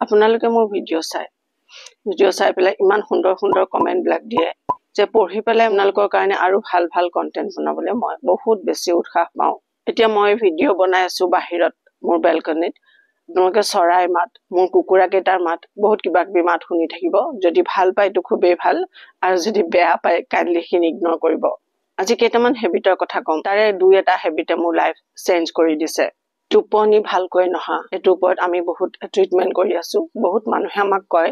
আপোনালোকে মোৰ ভিডিঅ' চাই পেলাই ইমান সুন্দৰ সুন্দৰ কমেন্ট বিলাক দিয়ে যে পঢ়ি পেলাই আপোনালোকৰ কাৰণে আৰু ভাল ভাল কন্টেন্ট বনাবলৈ মই বহুত বেছি উৎসাহ পাওঁ এতিয়া মই ভিডিঅ' বনাই আছো বাহিৰত মোৰ বেলকনিত আপোনালোকে চৰাই মাত মোৰ কুকুৰা কেইটাৰ মাত বহুত কিবা কিবি মাত শুনি থাকিব যদি ভাল পায় তো খুবেই ভাল আৰু যদি বেয়া পায় কাইণ্ডলি খিনি ইগনোৰ কৰিব আজি কেইটামান হেবিটৰ কথা কম তাৰে দুই এটা হেবিটে মোৰ লাইফ চেঞ্জ কৰি দিছে টোপনি ভালকৈ নহা এটোৰ ওপৰত আমি বহুত ট্ৰিটমেন্ট কৰি আছো বহুত মানুহে আমাক কয়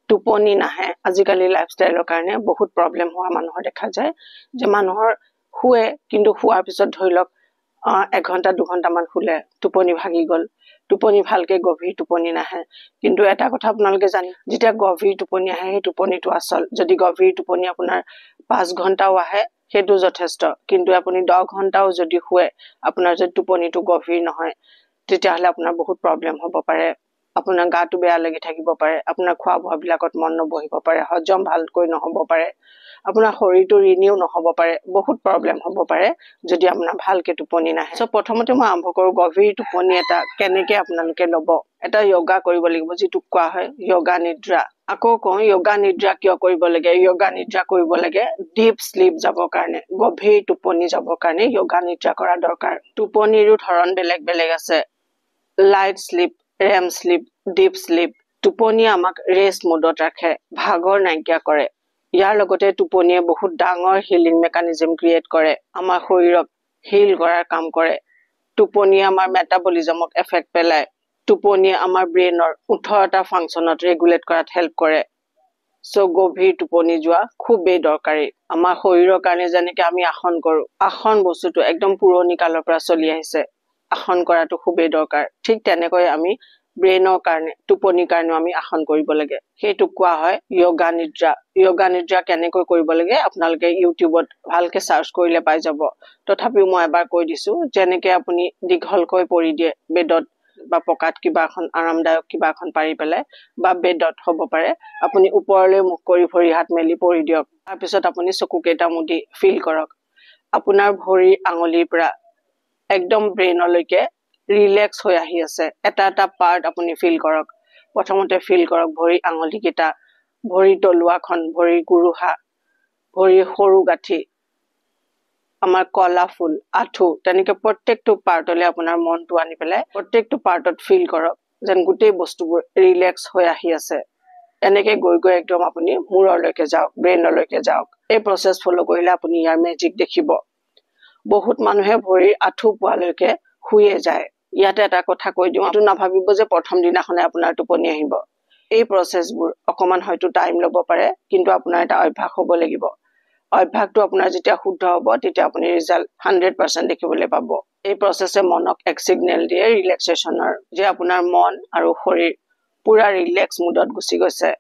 টোপনি নাহে আজিকালি লাইফষ্টাইলৰ কাৰণে বহুত প্ৰবলেম হোৱা মানুহৰ দেখা যায় যে মানুহৰ শুৱে কিন্তু শুৱাৰ পিছত ধৰি লওক 1 ঘণ্টা 2 ঘণ্টা মান শুলে টোপনি ভাগি গল টোপনি ভালকে গভীৰ টোপনি নাহে কিন্তু এটা কথা আপোনালোকে জানি যেতিয়া গভীৰ টোপনি আহে সেই টোপনিটো আসল যদি গভীৰ টোপনি আপোনাৰ 5 ঘণ্টাও আহে হেতু যথেষ্ট কিন্তু আপুনি 10 ঘণ্টাও যদি শুৱে আপোনাৰ যদি টোপনিটো গভীৰ নহয় তেতিয়াহলে আপোনাৰ বহুত প্ৰবলেম হ'ব পাৰে আপোনাৰ গাটো বেয়া লাগি থাকিব পাৰে আপোনাৰ খোৱা বোৱা বিলাকত মন নবহিব পাৰে হজম ভালকৈ নহব পাৰে আপোনাৰ শৰীৰটো ৰিনিউ নহব পাৰে বহুত প্ৰবলেম হ'ব পাৰে যদি আপোনাৰ ভালকে টোপনি নাহে সো প্ৰথমতে মই আৰম্ভ কৰো গভীৰ টোপনি এটা কেনেকে আপোনালোকে লব এটা যোগা কৰিব লাগিব যেটো কোৱা হয় যোগা নিদ্ৰা আকৌ কওঁ যোগা নিদ্ৰা কিয় কৰিব লাগে যোগা নিদ্ৰা কৰিব লাগে ডিপ স্লিপ যাবৰ কাৰণে গভীৰ টোপনি যাবৰ কাৰণে যোগা নিদ্ৰা কৰা দৰকাৰ টোপনিৰো ধৰণ বেলেগ বেলেগ আছে light sleep REM sleep, deep sleep, টোপনি আমাক ৰেষ্ট মোডত ৰাখে ভাগৰ নাইকিয়া কৰে ইয়াৰ লগতে টোপনিয়ে বহুত ডাঙৰ হিলিং মেকানিজম ক্ৰিয়েট কৰে আমাৰ শৰীৰক হিল কৰাৰ কাম কৰে টোপনিয়ে আমাৰ মেটাবলিজমক এফেক্ট পেলায় টোপনিয়ে আমাৰ ব্ৰেইনৰ 18টা ফাংচনত ৰেগুলেট কৰাত হেল্প কৰে সো গভীৰ টোপনি যোৱা খুবেই দৰকাৰী আমাৰ শৰীৰৰ কাৰণে যেনেকৈ আমি আসন কৰো আসন বস্তুটো একদম পুৰণি কালৰ পৰা চলি আহিছে আসন কৰাটো খুবেই দৰকাৰ ঠিক তেনেকৈ আমি ব্ৰেইনৰ কাৰণে টোপনিৰ কাৰণে আমি আসন কৰিব লাগে হেতু কোৱা হয় যোগা নিদ্ৰা কেনেকৈ কৰিব লাগে আপোনালোকে ইউটিউবত ভালকে সাৰ্চ কৰিলে পাই যাব তথাপিও মই এবাৰ কৈ দিছো যেনেকৈ আপুনি দীঘলকৈ পৰি দিয়ে বেডত বা পকাত কিবা এখন আৰামদায়ক কিবা এখন পাৰি পেলাই বা বেডত হ'ব পাৰে আপুনি ওপৰলৈ মুখ কৰি ভৰি হাত মেলি পৰি দিয়ক তাৰ পিছত আপুনি চকু কেইটা মুদি ফিল কৰক আপোনাৰ ভৰি আঙুলিৰ পৰা একদম ব্ৰেইনলৈকে ৰিলেক্স হৈ আহি আছে এটা এটা পাৰ্ট আপুনি ফিল কৰক প্ৰথমতে ফিল কৰক ভৰি আঙুলি কেইটা ভৰি তলুৱাখন ভৰি গুৰুহা ভৰি সৰু গাঁঠি আমাৰ কলা ফুল আঠু তেনেকৈ প্ৰত্যেকটো পাৰ্টলে আপোনাৰ মনটো আনি পেলাই প্ৰত্যেকটো পাৰ্টত ফিল কৰক যেন গোটেই বস্তুবোৰ ৰিলেক্স হৈ আহি আছে এনেকৈ গৈ গৈ একদম আপুনি মূৰলৈকে যাওক ব্ৰেইনলৈকে যাওক এই প্ৰসেস ফলো কৰিলে আপুনি ইয়াৰ মেজিক দেখিব বহুত মানুহে ভৰি আঠু পোৱালৈকে শুয়ে যায় ইয়াতে এটা কথা কৈ দিও আৰু নাভাবিব যে প্ৰথম দিনাখনে আপোনাৰ টোপনি আহিব এই প্ৰসেসবোৰ অকমান হয়তো টাইম ল'ব পাৰে কিন্তু আপোনাৰ এটা অভ্যাস হ'ব লাগিব অভ্যাসটো আপোনাৰ যেতিয়া শুদ্ধ হ'ব তেতিয়া আপুনি ৰিজাল্ট 100% দেখিবলৈ পাব এই প্ৰসেসে মনক এক সিগনেল দিয়ে ৰিলেক্সেশনৰ যে আপোনাৰ মন আৰু শৰীৰ পুৰা ৰিলেক্স মুডত গুচি গৈছে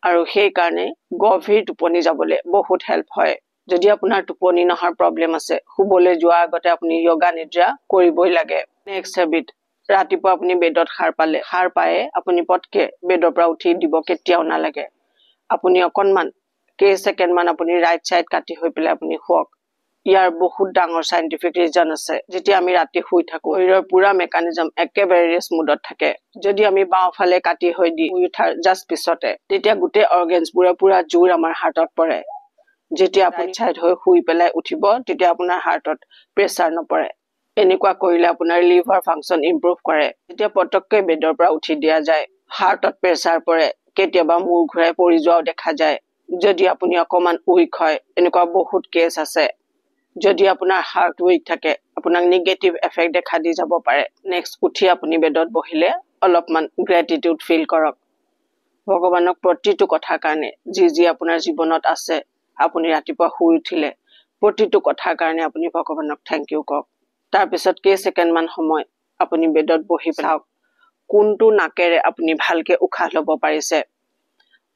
আৰু সেই কাৰণে গভীৰ টোপনি যাবলৈ বহুত হেল্প হয় যদি আপোনাৰ টোপনি নহাৰ প্ৰবলেম আছে শুবলৈ যোৱাৰ আগতে আপুনি যোগা নিদ্ৰা কৰিবই লাগে নেক্সট হেবিট ৰাতিপুৱা আপুনি বেডত খাৰ পায়ে আপুনি পটকে বেডৰ পৰা উঠি দিব কেতিয়াও নালাগে আপুনি অকনমান কেই সেকেন্ড মান আপুনি ৰাইট সাইড কাটি হৈ পেলাই আপুনি শুৱক ইয়াৰ বহুত ডাঙৰ সাইন্টিফিক ৰিজন আছে যেতিয়া আমি ৰাতি শুই থাকো শৰীৰৰ পুৰা মেকানিজম একেবাৰে ৰেষ্ট মুডত থাকে যদি আমি বাওঁফালে কাটি হৈ দি উঠাৰ জাস্ট পিছতে তেতিয়া গোটেই অৰ্গেনছবোৰে পুৰা জোৰ আমাৰ হাৰ্টত পৰে যেতিয়া আপুনি সাইড হৈ শুই পেলাই উঠিব তেতিয়া আপোনাৰ হাৰ্টত প্ৰেছাৰ নপৰে এনেকুৱা কৰিলে আপোনাৰ লিভাৰ ফাংচন ইমপ্ৰুভ কৰে যেতিয়া পটককৈ বেডৰ পৰা উঠি দিয়া যায় হাৰ্টত প্ৰেছাৰ পৰে কেতিয়াবা মূৰ ঘূৰাই পৰি যোৱাও দেখা যায় যদি আপুনি অকমান উইক হয় এনেকুৱা বহুত কেছ আছে যদি আপোনাৰ হাৰ্ট উইক থাকে আপোনাক নেগেটিভ এফেক্ট দেখা দি যাব পাৰে নেক্সট উঠি আপুনি বেডত বহিলে অলপমান গ্ৰেটিটিউড ফিল কৰক ভগৱানক প্ৰতিটো কথাৰ কাৰণে যি আপোনাৰ জীৱনত আছে আপুনি ৰাতিপুৱা শুই উঠিলে প্ৰতিটো কথাৰ কাৰণে আপুনি ভগৱানক থ্যাংক ইউ কওক তাৰ পিছত কেই সেকেন্ড মান সময় আপুনি বেডত বহি চাওক কোনটো নাকেৰে আপুনি ভালকে উশাহ ল'ব পাৰিছে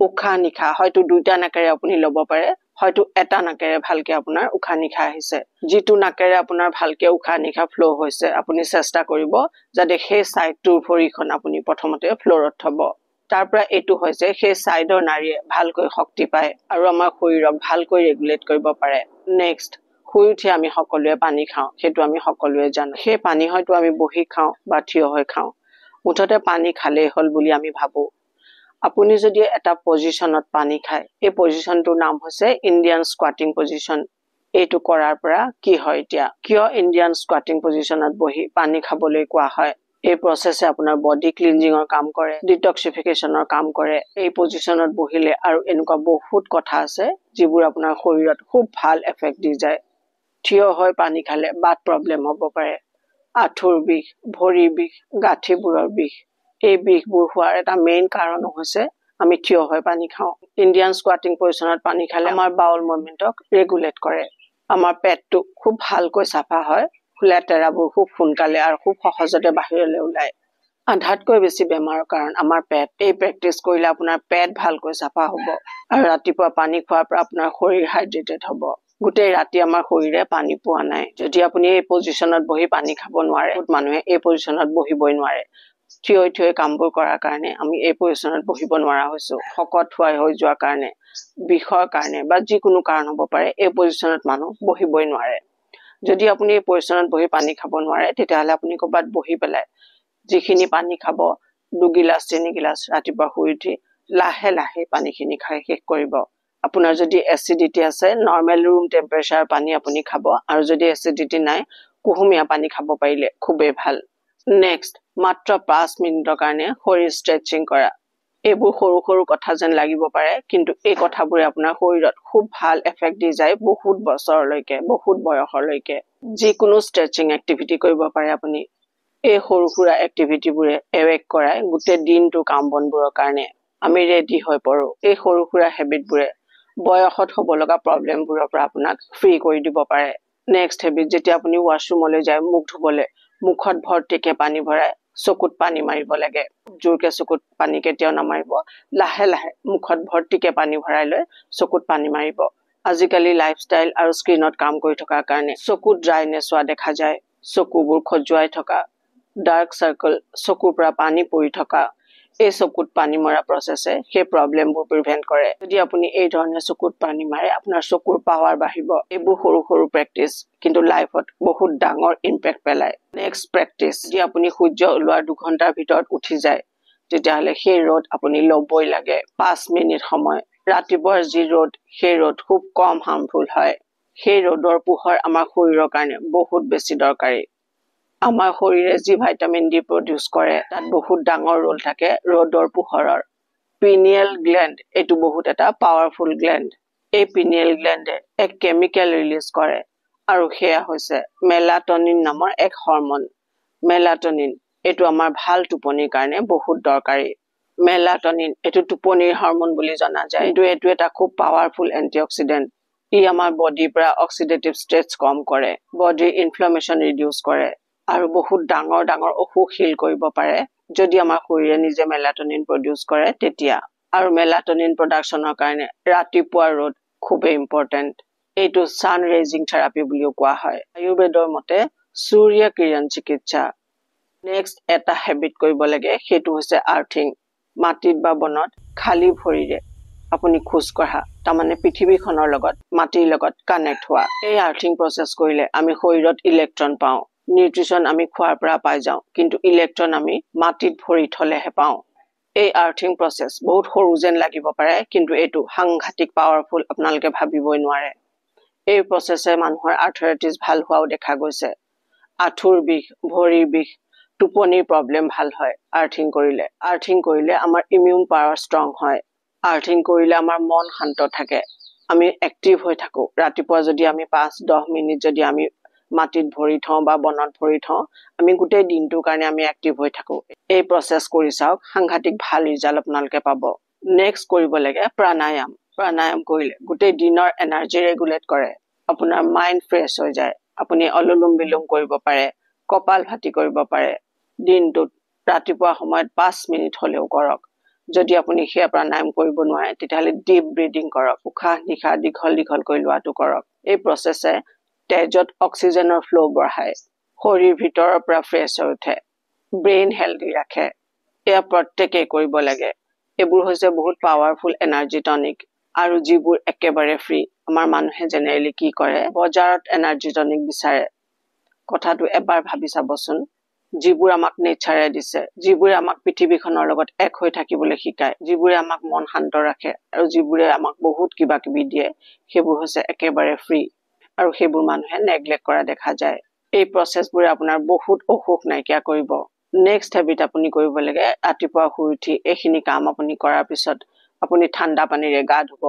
উশাহ নিশাহ হয়তো দুইটা নাকেৰে আপুনি ল'ব পাৰে হয়তো এটা নাকেৰে ভালকে আপোনাৰ উশাহ নিশাহ আহিছে যিটো নাকেৰে আপোনাৰ ভালকে উশাহ নিশাহ ফ্লো হৈছে আপুনি চেষ্টা কৰিব যাতে সেই সাইডটোৰ ভৰিখন আপুনি প্ৰথমতে ফ্লোৰত থব তাৰ পৰা এটো হৈছে সেই সাইডৰ নাৰীয়ে ভালকৈ শক্তি পায় আৰু আমাৰ শৰীৰক ভালকৈ ৰেগুলেট কৰিব পাৰে নেক্সট শুই উঠি আমি সকলোৱে পানী খাওঁ হেতু আমি সকলোৱে জানো সেই পানী হয়তো আমি বহি খাওঁ বা থিয় হৈ খাওঁ মুঠতে পানী খালেই হল বুলি আমি ভাবো আপুনি যদি এটা পজিশনত পানী খায় এই পজিশনটোৰ নাম হৈছে ইণ্ডিয়ান স্কোৱাটিং পজিশন এইটো কৰাৰ পৰা কি হয় এতিয়া কিয় ইণ্ডিয়ান স্কোৱাটিং পজিশনত বহি পানী খাবলৈ কোৱা হয় এই প্ৰসেছে আপোনাৰ বডি ক্লিনজিংৰ কাম কৰে ডিটক্সিফিকেশনৰ কাম কৰে এই পজিশনত বহিলে আৰু এনেকুৱা বহুত কথা আছে যিবোৰ আপোনাৰ শৰীৰত খুব ভাল এফেক্ট দি যায় থিয় হৈ পানী খালে বাত প্ৰবলেম হ'ব পাৰে আঁঠুৰ বিষ ভৰি বিষ গাঁঠিবোৰৰ বিষ এই বিষবোৰ হোৱাৰ এটা মেইন কাৰণ হৈছে আমি থিয় হৈ পানী খাওঁ ইণ্ডিয়ান স্কোৱাটিং পজিশনত পানী খালে আমাৰ বাউল মুভমেন্টক ৰেগুলেট কৰে আমাৰ পেটটো খুব ভালকৈ সাফা হয় লেতেৰাবোৰ খুব সোনকালে আৰু খুব সহজতে বাহিৰলৈ ওলায় আধাতকৈ বেছি বেমাৰৰ কাৰণ আমাৰ পেট এই প্ৰেক্টিস কৰিলে আপোনাৰ পেট ভালকৈ সাফা হ'ব আৰু ৰাতিপুৱা পানী খোৱাৰ পৰা আপোনাৰ শৰীৰ হাইড্ৰেটেড হ'ব গোটেই ৰাতি আমাৰ শৰীৰে পানী পোৱা নাই যদি আপুনি এই পজিশনত বহি পানী খাব নোৱাৰে মানুহে এই পজিশনত বহিবই নোৱাৰে থিয় থিয় কামবোৰ কৰাৰ কাৰণে আমি এই পজিশনত বহিব নোৱাৰা হৈছো শকত হৈ যোৱাৰ কাৰণে বিষৰ কাৰণে বা যিকোনো কাৰণ হ'ব পাৰে এই পজিশনত মানুহ বহিবই নোৱাৰে যদি আপুনি এই পজিশনত বহি পানী খাব নোৱাৰে তেতিয়াহলে আপুনি ক'বাত বহি পেলাই যিখিনি পানী খাব 2 গিলাস 3 গিলাস ৰাতিপুৱা শুই উঠি লাহে লাহে পানীখিনি খাই শেষ কৰিব আপোনাৰ যদি এসিডিটি আছে নৰমাল ৰুম টেম্পাৰেচাৰ পানী আপুনি খাব আৰু যদি এসিডিটি নাই কুহুমীয়া পানী খাব পাৰিলে খুবেই ভাল নেক্সট মাত্ৰ 5 মিনিটৰ কাৰণে শৰীৰ ষ্ট্ৰেচিং কৰা এইবোৰ সৰু সৰু কথা যেন লাগিব পাৰে কিন্তু এই কথাবোৰে আপোনাৰ শৰীৰত খুব ভাল এফেক্ট দি যায় বহুত বছৰলৈকে বহুত বয়সলৈকে যিকোনো ষ্ট্ৰেচিং এক্টিভিটি কৰিব পাৰে আপুনি এই সৰু সৰু এক্টিভিটিবোৰে এৱেক কৰায় গোটেই দিনটো কাম বনবোৰৰ কাৰণে আমি ৰেডি হৈ পৰো এই সৰু সৰু হেবিটবোৰে বয়সত হ'ব লগা প্ৰবলেমবোৰৰ পৰা আপোনাক ফ্ৰী কৰি দিব পাৰে নেক্সট হেবিট যেতিয়া আপুনি ওয়াশৰুমলৈ যায় মুখ ধুবলৈ মুখত ভৰ্তিকে পানী ভৰাই চকুত পানী মাৰিব লাগে জোৰকে চকুত পানী কেতিয়াও নামাৰিব লাহে লাহে মুখত ভৰ্তিকে পানী ভৰাই লৈ চকুত পানী মাৰিব আজিকালি লাইফষ্টাইল আৰু স্ক্ৰিনত কাম কৰি থকাৰ কাৰণে চকুত ড্ৰাইনেছ হোৱা দেখা যায় চকুবোৰ খজুৱাই থকা ডাৰ্ক সাৰ্কেল চকুৰ পৰা পানী পৰি থকা এই চকুত পানী মৰা প্ৰসেছে সেই প্ৰবলেমবোৰ প্ৰিভেন্ট কৰে যদি আপুনি এই ধৰণে চকুত পানী মাৰে আপোনাৰ চকুৰ পাৱাৰ বাঢ়িব এইবোৰ সৰু সৰু প্ৰেক্টিস কিন্তু লাইফত বহুত ডাঙৰ ইম্পেক্ট পেলায় নেক্সট প্ৰেক্টিস যদি আপুনি সূৰ্য ওলোৱাৰ 2 ঘণ্টাৰ ভিতৰত উঠি যায় তেতিয়াহলে সেই ৰ'দ আপুনি ল'বই লাগে 5 মিনিট সময় ৰাতিপুৱাৰ যি ৰ'দ সেই ৰ'দ খুব কম হাৰ্মফুল হয় সেই ৰ'দৰ পোহৰ আমাৰ শৰীৰৰ কাৰণে বহুত বেছি দৰকাৰী আমাৰ শৰীৰে যি ভিটামিন ডি প্ৰডিউস কৰে তাত বহুত ডাঙৰ ৰোল থাকে ৰ'দৰ পোহৰৰ পিনিয়েল গ্ল্যান্ড এটো বহুত এটা পাৱাৰফুল গ্ল্যান্ড এই পিনিয়েল গ্ল্যান্ডে এক কেমিক্যাল ৰিলিজ কৰে আৰু হেয়া হৈছে মেলাটনিন নামৰ এক হৰমন মেলাটনিন এটো আমাৰ ভাল টোপনিৰ কাৰণে বহুত দৰকাৰী মেলাটনিন এটো টোপনিৰ হৰমন বুলি জনা যায় এটো এটা খুব পাৱাৰফুল এন্টিঅক্সিডেন্ট ই আমাৰ বডিৰ পৰা অক্সিডেটিভ ষ্ট্ৰেছ কম কৰে বডিৰ ইনফ্লামেশন ৰিডিউস কৰে আৰু বহুত ডাঙৰ ডাঙৰ অসুখ হিল কৰিব পাৰে যদি আমাৰ শৰীৰে নিজে মেলাটনিন প্ৰডিউস কৰে তেতিয়া আৰু মেলাটনিন প্ৰডাকচনৰ কাৰণে ৰাতিপুৱাৰ ৰ'দ খুবেই ইম্পৰ্টেন্ট এইটো সান ৰেজিং থেৰাপি বুলিও কোৱা হয় আয়ুৰ্বেদৰ মতে সূৰ্য কিৰণ চিকিৎসা নেক্সট এটা হেবিট কৰিব লাগে হেতু হৈছে আৰ্থিং মাটিত বা বনত খালি ভৰিৰে আপুনি খোজ কঢ়া তাৰমানে পৃথিৱীখনৰ লগত মাটিৰ লগত কানেক্ট হোৱা এই আৰ্থিং প্ৰসেস কৰিলে আমি শৰীৰত ইলেক্ট্ৰন পাওঁ নিউট্ৰিশন আমি খোৱাৰ পৰা পাই যাওঁ কিন্তু ইলেক্ট্ৰন আমি মাটিত ভৰি থলেহে পাওঁ এই আৰ্থিং প্ৰসেস বহুত সৰু যেন লাগিব পাৰে কিন্তু এটো সাংঘাতিক পাৱাৰফুল আপোনালোকে ভাবিবই নোৱাৰে এই প্ৰসেসে মানুহৰ আৰ্থৰাইটিছ ভাল হোৱাও দেখা গৈছে আঁঠুৰ বিষ ভৰিৰ বিষ টোপনিৰ প্ৰবলেম ভাল হয় আৰ্থিং কৰিলে আমাৰ ইমিউন পাৱাৰ ষ্ট্ৰং হয় আৰ্থিং কৰিলে আমাৰ মন শান্ত থাকে আমি এক্টিভ হৈ থাকো ৰাতিপুৱা যদি আমি 5-10 মিনিট যদি আমি মাটিত ভৰি থওঁ বা বনত ভৰি থওঁ আমি গোটেই দিনটোৰ কাৰণে আমি এক্টিভ হৈ থাকো এই প্ৰসেস কৰি চাওক সাংঘাতিক ভাল ৰিজাল্ট আপোনালোকে পাব নেক্সট কৰিব লাগে প্ৰাণায়াম কৰিলে গোটেই দিনৰ এনাৰ্জি ৰেগুলেট কৰে আপোনাৰ মাইন্ড ফ্ৰেছ হৈ যায় আপুনি অনুলোম বিলোম কৰিব পাৰে কপাল ভাতি কৰিব পাৰে দিনটোত ৰাতিপুৱা সময়ত 5 মিনিট হলেও কৰক যদি আপুনি হিয়া প্ৰাণায়াম কৰিব নোৱাৰে তেতিয়াহলে ডিপ ব্ৰিডিং কৰক উশাহ নিশাহ দীঘল দীঘল কৰি লোৱাটো কৰক এই প্ৰসেসে তেজত অক্সিজেনৰ ফ্লো বঢ়ায় শৰীৰ ভিতৰৰ পৰা ফ্ৰেছ হৈ উঠে ব্ৰেইন হেলদি ৰাখে এয়া প্ৰত্যেকই কৰিব লাগে এইবোৰ হৈছে বহুত পাৱাৰফুল এনাৰ্জি টনিক আৰু যিবোৰ একেবাৰে ফ্ৰী আমাৰ মানুহে জেনেৰেলি কি কৰে বজাৰত এনাৰ্জি টনিক বিচাৰে কথাটো এবাৰ ভাবি চাবচোন যিবোৰ আমাক নেচাৰে দিছে, যিবোৰে আমাক পৃথিৱীখনৰ লগত এক হৈ থাকিবলৈ শিকায়, যিবোৰে আমাক মন শান্ত ৰাখে আৰু যিবোৰে আমাক বহুত কিবা কিবি দিয়ে, সেইবোৰ হৈছে একেবাৰে ফ্ৰী আৰু সেইবোৰ মানুহে নেগলেক্ট কৰা দেখা যায়। এই প্ৰচেছবোৰে আপোনাৰ বহুত অসুখ নাইকিয়া কৰিব। নেক্সট হেবিট আপুনি কৰিব লাগে, ৰাতিপুৱা শুই উঠি এইখিনি কাম আপুনি কৰাৰ পিছত আপুনি ঠাণ্ডা পানীৰে গা ধুব।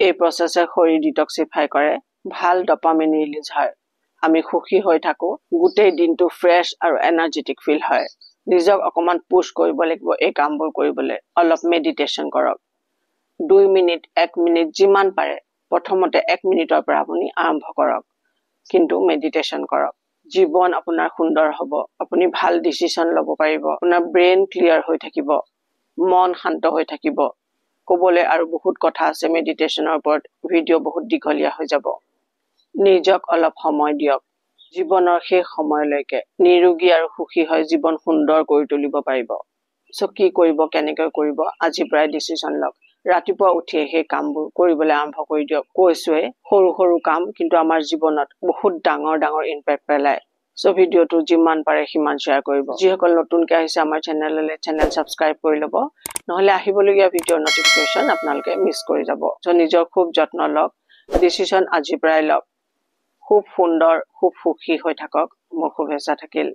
এই প্ৰচেছে শৰীৰ ডিটক্সিফাই কৰে, ভাল ডপামিন ৰিলিজ হয়, আমি সুখী হৈ থাকো, গোটেই দিনটো ফ্ৰেছ আৰু এনাৰ্জেটিক ফিল হয়। নিজক অকমান পুশ কৰিব লাগিব এই কামবোৰ কৰিবলৈ। অলপ মেডিটেশ্যন কৰক, 2 মিনিট 1 মিনিট যিমান পাৰে। প্ৰথমতে 1 মিনিটৰ পৰা আপুনি আৰম্ভ কৰক, কিন্তু মেডিটেশ্যন কৰক। জীৱন আপোনাৰ সুন্দৰ হ'ব, আপুনি ভাল ডিচিশ্যন ল'ব পাৰিব, আপোনাৰ ব্ৰেইন ক্লিয়াৰ হৈ থাকিব, মন শান্ত হৈ থাকিব। ক'বলৈ আৰু বহুত কথা আছে মেডিটেশ্যনৰ ওপৰত, ভিডিঅ' বহুত দীঘলীয়া হৈ যাব। নিজক অলপ সময় দিয়ক, জীৱনৰ শেষ সময়লৈকে নিৰোগী আৰু সুখী হৈ জীৱন সুন্দৰ কৰি তুলিব পাৰিব। চ' কি কৰিব, কেনেকৈ কৰিব, আজিৰ পৰাই ডিচিশ্যন লওক। ৰাতিপুৱা উঠিয়ে সেই কামবোৰ কৰিবলৈ আৰম্ভ কৰি দিয়ক। কৈছোৱে সৰু সৰু কাম কিন্তু আমাৰ জীৱনত বহুত ডাঙৰ ডাঙৰ ইম্পেক্ট পেলায়। চ' ভিডিঅ'টো যিমান পাৰে সিমান শ্বেয়াৰ কৰিব। যিসকল নতুনকৈ আহিছে আমাৰ চেনেললৈ, চেনেল ছাবস্ক্ৰাইব কৰি ল'ব, নহ'লে আহিবলগীয়া ভিডিঅ'ৰ নটিফিকেশ্যন আপোনালোকে মিছ কৰি যাব। চ' নিজৰ খুব যত্ন লওক, ডিচিশ্যন আজিৰ পৰাই লওক। খুব সুন্দৰ, খুব সুখী হৈ থাকক, মোৰ শুভেচ্ছা থাকিল।